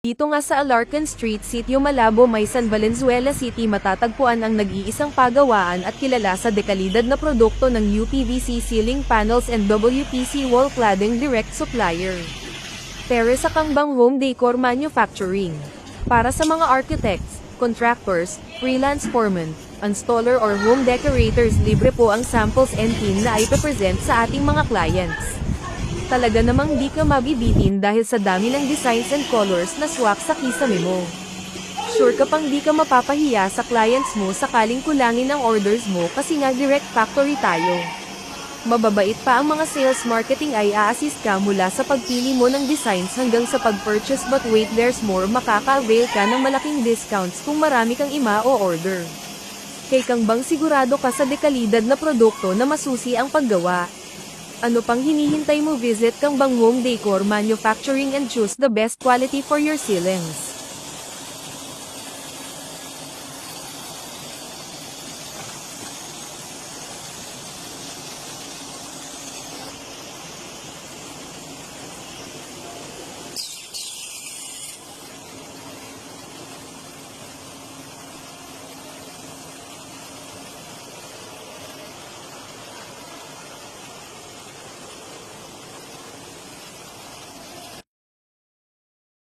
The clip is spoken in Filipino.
Dito nga sa Alarcon Street, Sitio Malabo, may San Valenzuela City matatagpuan ang nag-iisang pagawaan at kilala sa dekalidad na produkto ng UPVC ceiling panels and WPC wall cladding direct supplier. Teresa Kangbang Home Decor Manufacturing. Para sa mga architects, contractors, freelance foremen, installer or home decorators, libre po ang samples and team na ipapresent sa ating mga clients. Talaga namang di ka mabibitin dahil sa dami ng designs and colors na swak sa kisame mo. Sure ka pang di ka mapapahiya sa clients mo sakaling kulangin ang orders mo kasi nga direct factory tayo. Mababait pa ang mga sales marketing ay a-assist ka mula sa pagpili mo ng designs hanggang sa pag-purchase, but wait, there's more, makaka-avail ka ng malaking discounts kung marami kang ima-o-order. Kay Kangbang sigurado ka sa dekalidad na produkto na masusi ang paggawa. Ano pang hinihintay mo? Visit Kangbang Home Decor Manufacturing and choose the best quality for your ceilings.